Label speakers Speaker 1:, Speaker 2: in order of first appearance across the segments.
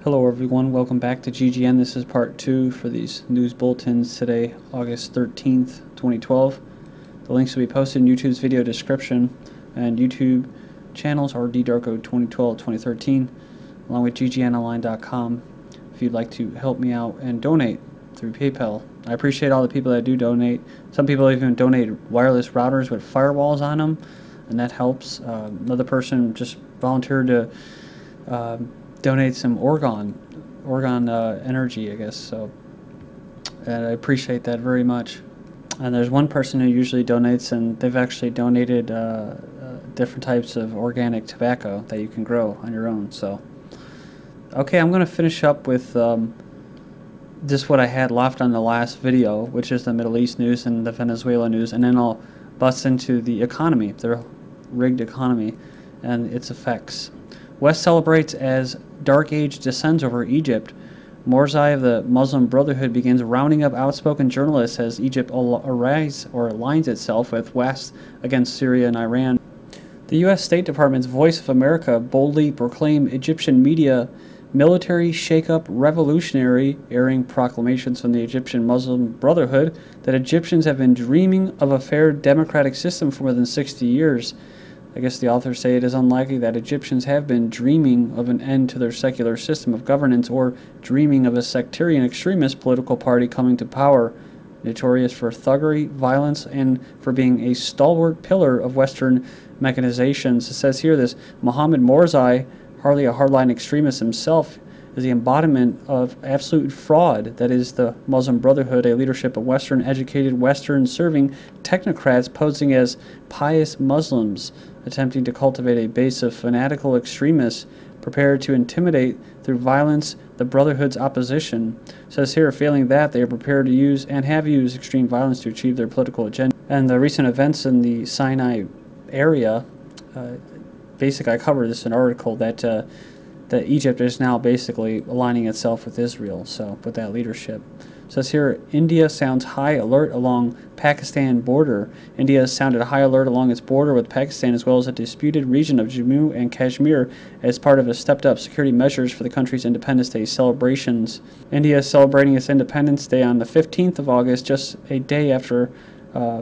Speaker 1: Hello everyone, welcome back to GGN. This is part 2 for these news bulletins today, August 13th, 2012. The links will be posted in YouTube's video description, and YouTube channels are DARPA 2012-2013, along with ggnonline.com if you'd like to help me out and donate through PayPal. I appreciate all the people that do donate. Some people even donate wireless routers with firewalls on them, and that helps. Another person just volunteered to donate some organ energy, I guess. So, and I appreciate that very much. And there's one person who usually donates, and they've actually donated different types of organic tobacco that you can grow on your own. So, okay, I'm going to finish up with just what I had left on the last video, which is the Middle East news and the Venezuela news, and then I'll bust into the economy, the rigged economy, and its effects. West celebrates as Dark Age descends over Egypt. Morsi of the Muslim Brotherhood begins rounding up outspoken journalists as Egypt aligns itself with West against Syria and Iran. The U.S. State Department's Voice of America boldly proclaimed Egyptian media military shake-up revolutionary, airing proclamations from the Egyptian Muslim Brotherhood that Egyptians have been dreaming of a fair democratic system for more than 60 years. I guess the authors say it is unlikely that Egyptians have been dreaming of an end to their secular system of governance or dreaming of a sectarian extremist political party coming to power, notorious for thuggery, violence, and for being a stalwart pillar of Western mechanizations. It says here this Mohammed Morsi, hardly a hardline extremist himself, is the embodiment of absolute fraud that is the Muslim Brotherhood, a leadership of Western-educated, Western-serving technocrats posing as pious Muslims, attempting to cultivate a base of fanatical extremists prepared to intimidate through violence the Brotherhood's opposition. It says here, failing that, they are prepared to use and have used extreme violence to achieve their political agenda. And the recent events in the Sinai area, basically I covered this in an article that Egypt is now basically aligning itself with Israel, so with that leadership. It says here, India sounds high alert along Pakistan border. India has sounded a high alert along its border with Pakistan as well as a disputed region of Jammu and Kashmir as part of its stepped-up security measures for the country's Independence Day celebrations. India is celebrating its Independence Day on the 15th of August, just a day after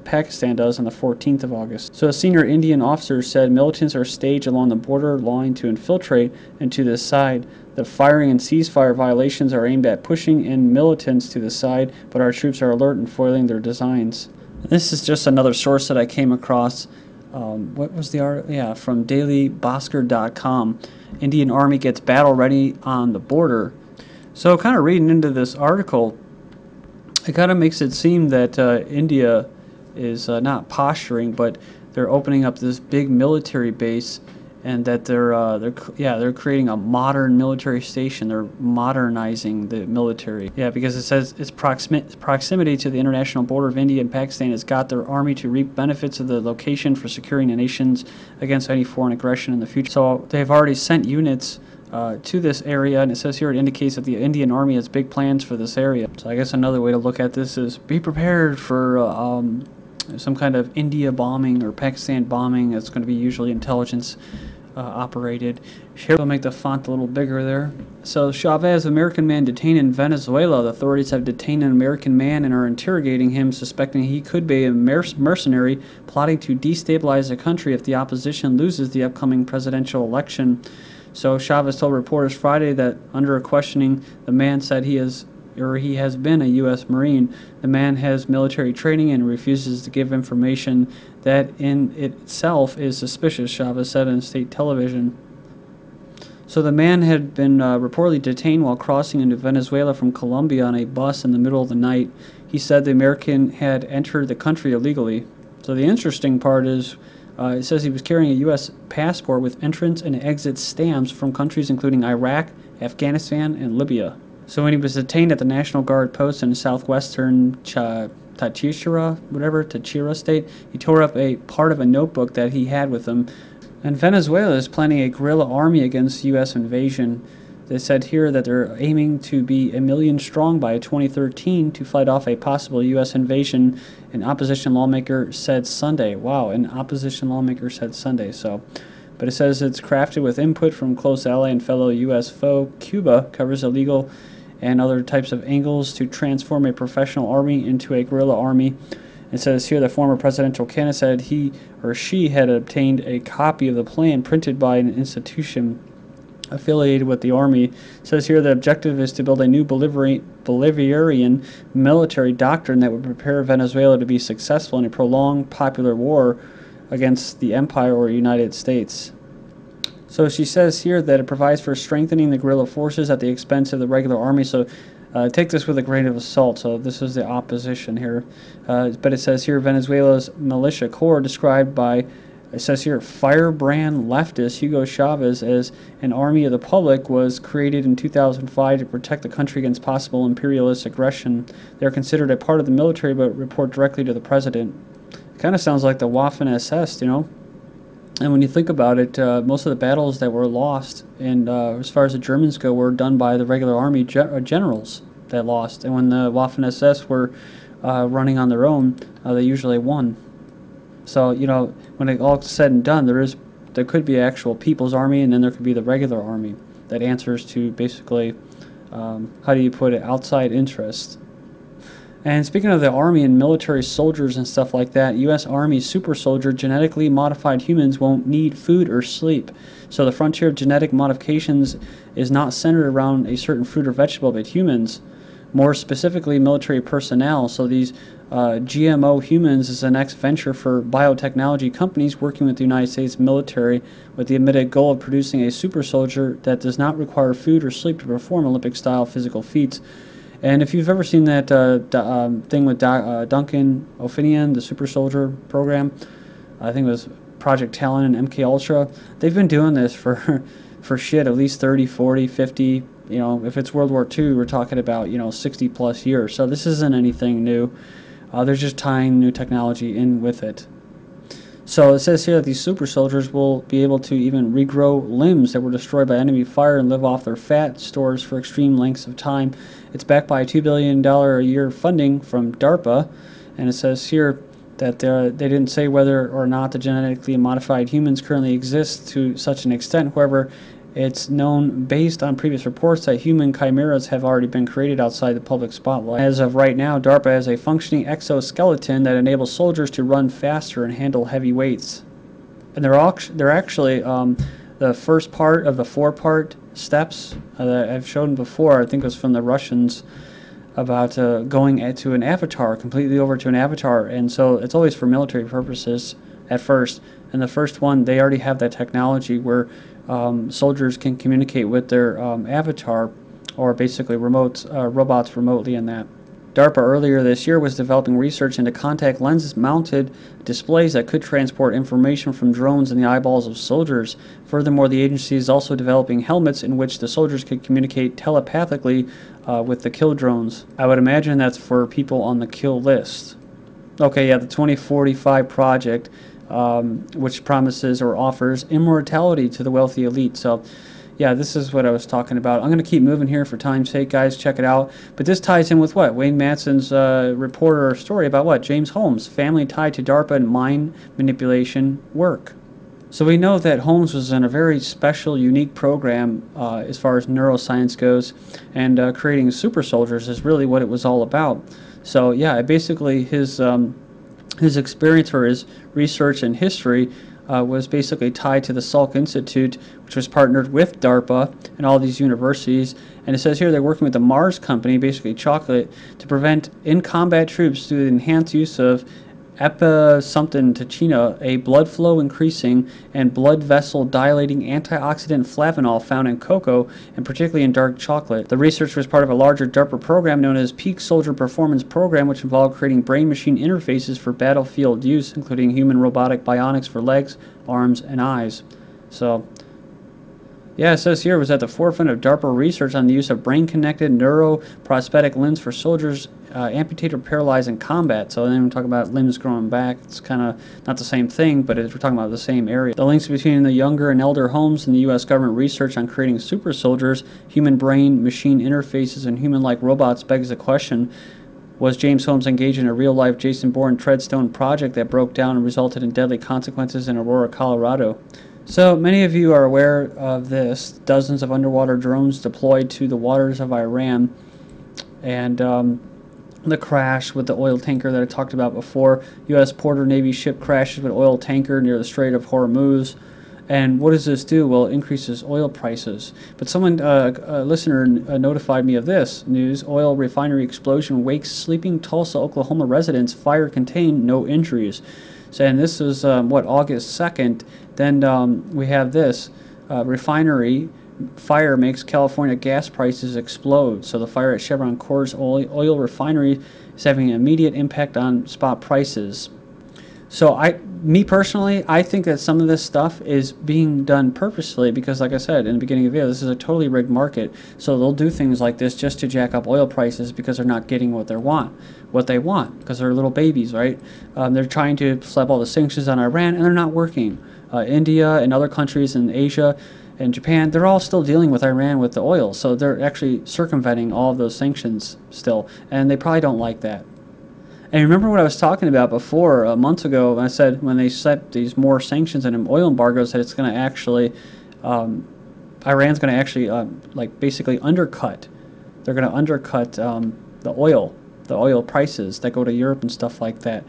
Speaker 1: Pakistan does on the 14th of August. So a senior Indian officer said militants are staged along the border line to infiltrate into this side. The firing and ceasefire violations are aimed at pushing in militants to the side, but our troops are alert and foiling their designs. This is just another source that I came across. What was the article? Yeah, from dailybhaskar.com. Indian Army gets battle ready on the border. So kind of reading into this article, it kind of makes it seem that India is not posturing, but they're opening up this big military base, and that they're creating a modern military station. They're modernizing the military. Yeah, because it says its proximity to the international border of India and Pakistan has got their army to reap benefits of the location for securing the nations against any foreign aggression in the future. So they've already sent units to this area, and it says here it indicates that the Indian Army has big plans for this area. So I guess another way to look at this is be prepared for some kind of India bombing or Pakistan bombing. It's going to be usually intelligence operated. Here we'll make the font a little bigger there. So Chavez, American man detained in Venezuela. The authorities have detained an American man and are interrogating him, suspecting he could be a mercenary plotting to destabilize the country if the opposition loses the upcoming presidential election. So Chavez told reporters Friday that under a questioning, the man said he has been a U.S. Marine. The man has military training and refuses to give information that in itself is suspicious, Chavez said on state television. So the man had been reportedly detained while crossing into Venezuela from Colombia on a bus in the middle of the night. He said the American had entered the country illegally. So the interesting part is it says he was carrying a U.S. passport with entrance and exit stamps from countries including Iraq, Afghanistan, and Libya. So when he was detained at the National Guard post in southwestern Táchira state, he tore up a part of a notebook that he had with him. And Venezuela is planning a guerrilla army against U.S. invasion. They said here that they're aiming to be 1 million strong by 2013 to fight off a possible U.S. invasion, an opposition lawmaker said Sunday. Wow, an opposition lawmaker said Sunday. So but it says it's crafted with input from close ally and fellow U.S. foe Cuba, covers illegal and other types of angles to transform a professional army into a guerrilla army. It says here the former presidential candidate said he or she had obtained a copy of the plan printed by an institution affiliated with the army. It says here the objective is to build a new Bolivarian military doctrine that would prepare Venezuela to be successful in a prolonged popular war against the empire or United States. So she says here that it provides for strengthening the guerrilla forces at the expense of the regular army. So take this with a grain of salt. So this is the opposition here. But it says here Venezuela's militia corps, described by, it says here, firebrand leftist Hugo Chavez as an army of the public, was created in 2005 to protect the country against possible imperialist aggression. They are considered a part of the military but report directly to the president. Kind of sounds like the Waffen-SS, you know? And when you think about it, most of the battles that were lost, and as far as the Germans go, were done by the regular army generals that lost. And when the Waffen-SS were running on their own, they usually won. So, you know, when it all said and done, there could be actual people's army, and then there could be the regular army that answers to basically, how do you put it, outside interest. And speaking of the army and military soldiers and stuff like that, U.S. Army super soldier genetically modified humans won't need food or sleep. So the frontier of genetic modifications is not centered around a certain fruit or vegetable, but humans. More specifically, military personnel. So these GMO humans is the next venture for biotechnology companies working with the United States military with the admitted goal of producing a super soldier that does not require food or sleep to perform Olympic-style physical feats. And if you've ever seen that thing with Duncan O'Finian, the super soldier program, I think it was Project Talon and MK Ultra, they've been doing this for shit at least 30, 40, 50, you know, if it's World War II, we're talking about, you know, 60 plus years. So this isn't anything new. They're just tying new technology in with it. So it says here that these super soldiers will be able to even regrow limbs that were destroyed by enemy fire and live off their fat stores for extreme lengths of time. It's backed by $2 billion a year funding from DARPA, and it says here that they didn't say whether or not the genetically modified humans currently exist to such an extent. However, it's known based on previous reports that human chimeras have already been created outside the public spotlight. As of right now, DARPA has a functioning exoskeleton that enables soldiers to run faster and handle heavy weights. And they're actually the first part of the 4-part steps that I've shown before. I think it was from the Russians about going to an avatar, completely over to an avatar. And so it's always for military purposes at first. And the first one, they already have that technology where soldiers can communicate with their avatar, or basically robots remotely in that. DARPA earlier this year was developing research into contact lenses mounted displays that could transport information from drones in the eyeballs of soldiers. Furthermore, the agency is also developing helmets in which the soldiers could communicate telepathically with the kill drones. I would imagine that's for people on the kill list. Okay, yeah, the 2045 project, which promises or offers immortality to the wealthy elite. So yeah, this is what I was talking about. I'm going to keep moving here for time's sake, guys. Check it out. But this ties in with what? Wayne Matson's reporter story about what? James Holmes, family tied to DARPA and mind manipulation work. So we know that Holmes was in a very special, unique program as far as neuroscience goes, and creating super soldiers is really what it was all about. So yeah, basically his experience or his research and history was basically tied to the Salk Institute, which was partnered with DARPA and all these universities. And it says here they're working with the Mars company, basically chocolate, to prevent in-combat troops through the enhanced use of epasomething, a blood flow increasing and blood vessel dilating antioxidant flavanol found in cocoa and particularly in dark chocolate. The research was part of a larger DARPA program known as Peak Soldier Performance Program, which involved creating brain-machine interfaces for battlefield use, including human robotic bionics for legs, arms, and eyes. So yeah, it says here it was at the forefront of DARPA research on the use of brain-connected neuroprosthetic limbs for soldiers amputated or paralyzed in combat. So then we're talking about limbs growing back. It's kind of not the same thing, but we're talking about the same area. The links between the younger and elder Holmes and the U.S. government research on creating super soldiers, human brain-machine interfaces, and human-like robots begs the question, was James Holmes engaged in a real-life Jason Bourne Treadstone project that broke down and resulted in deadly consequences in Aurora, Colorado? So many of you are aware of this. Dozens of underwater drones deployed to the waters of Iran, and the crash with the oil tanker that I talked about before. U.S. Porter Navy ship crashes with oil tanker near the Strait of Hormuz. And what does this do? Well, it increases oil prices. But someone, a listener, notified me of this news. Oil refinery explosion wakes sleeping Tulsa, Oklahoma residents. Fire contained, no injuries. So, and this was, August 2nd. Then we have this. Refinery fire makes California gas prices explode. So the fire at Chevron Corps oil refinery is having an immediate impact on spot prices. So me personally, I think that some of this stuff is being done purposely because, like I said in the beginning of the video, this is a totally rigged market. So they'll do things like this just to jack up oil prices because they're not getting what they want, because they're little babies, right? They're trying to slap all the sanctions on Iran, and they're not working. India and other countries in Asia and Japan, they're all still dealing with Iran with the oil. So they're actually circumventing all of those sanctions still, and they probably don't like that. And remember what I was talking about before, months ago, when I said when they set these more sanctions and oil embargoes, that it's going to actually, Iran's going to actually, basically undercut. They're going to undercut the oil prices that go to Europe and stuff like that.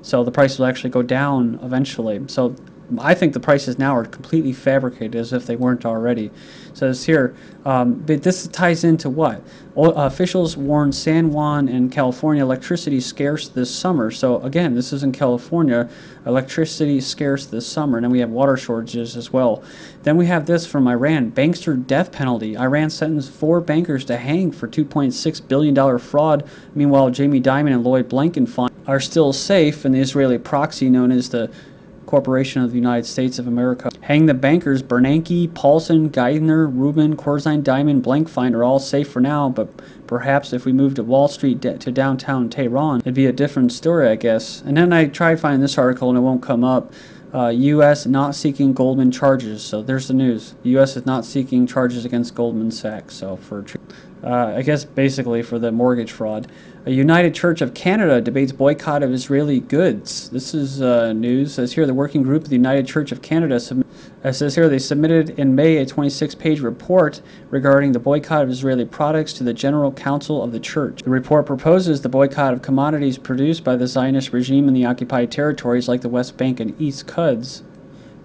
Speaker 1: So the price will actually go down eventually. So I think the prices now are completely fabricated, as if they weren't already. It says here, but this ties into what? Officials warn San Juan and California electricity scarce this summer. So again, this is in California, electricity scarce this summer, and then we have water shortages as well. Then we have this from Iran, bankster death penalty. Iran sentenced 4 bankers to hang for $2.6 billion fraud. Meanwhile, Jamie Dimon and Lloyd Blankfein are still safe in the Israeli proxy known as the Corporation of the United States of America. Hang the bankers Bernanke, Paulson, Geithner, Rubin, Corzine, Dimon, Blankfein are all safe for now, but perhaps if we move to Wall Street to downtown Tehran, it'd be a different story, I guess. And then I tried finding this article and it won't come up. U.S. not seeking Goldman charges. So there's the news. The U.S. is not seeking charges against Goldman Sachs. So for I guess basically for the mortgage fraud. A United Church of Canada debates boycott of Israeli goods. This is news. It says here the working group of the United Church of Canada says here they submitted in May a 26-page report regarding the boycott of Israeli products to the General Council of the Church. The report proposes the boycott of commodities produced by the Zionist regime in the occupied territories like the West Bank and East Quds,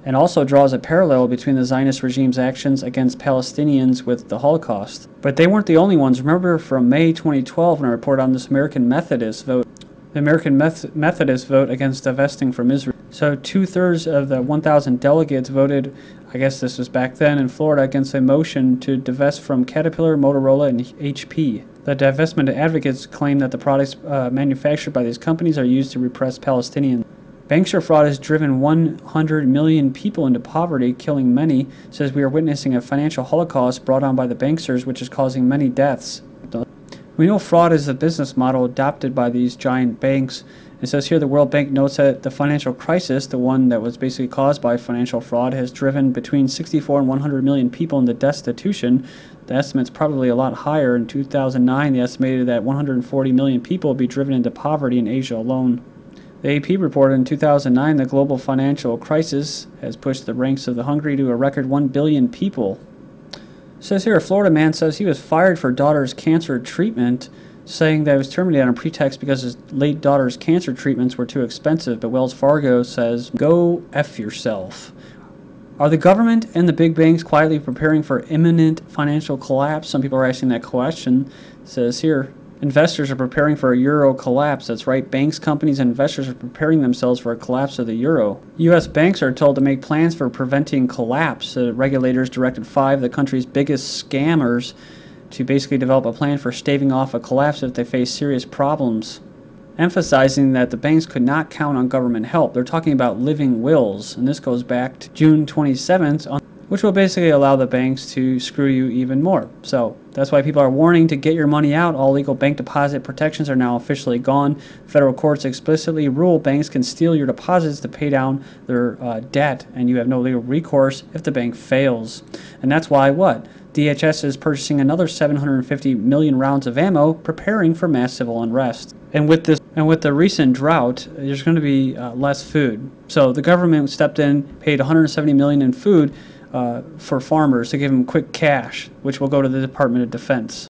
Speaker 1: and also draws a parallel between the Zionist regime's actions against Palestinians with the Holocaust. But they weren't the only ones. Remember from May 2012 when I reported on this American Methodist vote, the American Methodist vote against divesting from Israel. So 2/3 of the 1,000 delegates voted, I guess this was back then in Florida, against a motion to divest from Caterpillar, Motorola, and HP. The divestment advocates claim that the products manufactured by these companies are used to repress Palestinians. Bankster fraud has driven 100 million people into poverty, killing many. It says we are witnessing a financial holocaust brought on by the banksters, which is causing many deaths. We know fraud is the business model adopted by these giant banks. It says here the World Bank notes that the financial crisis, the one that was basically caused by financial fraud, has driven between 64 and 100 million people into destitution. The estimate's probably a lot higher. In 2009, they estimated that 140 million people would be driven into poverty in Asia alone. The AP reported in 2009 the global financial crisis has pushed the ranks of the hungry to a record 1 billion people. It says here a Florida man says he was fired for daughter's cancer treatment, saying that he was terminated on pretext because his late daughter's cancer treatments were too expensive, but Wells Fargo says, go F yourself. Are the government and the big banks quietly preparing for imminent financial collapse? Some people are asking that question. It says here, investors are preparing for a euro collapse. That's right, banks, companies, and investors are preparing themselves for a collapse of the euro. U.S. banks are told to make plans for preventing collapse. The regulators directed 5 of the country's biggest scammers to basically develop a plan for staving off a collapse if they face serious problems, emphasizing that the banks could not count on government help. They're talking about living wills, and this goes back to June 27th, which will basically allow the banks to screw you even more. So that's why people are warning to get your money out. All legal bank deposit protections are now officially gone. Federal courts explicitly rule banks can steal your deposits to pay down their debt, and you have no legal recourse if the bank fails. And that's why what? DHS is purchasing another 750 million rounds of ammo, preparing for mass civil unrest. And with this And with the recent drought, there's going to be less food. So the government stepped in, paid $170 million in food for farmers to give them quick cash, which will go to the Department of Defense.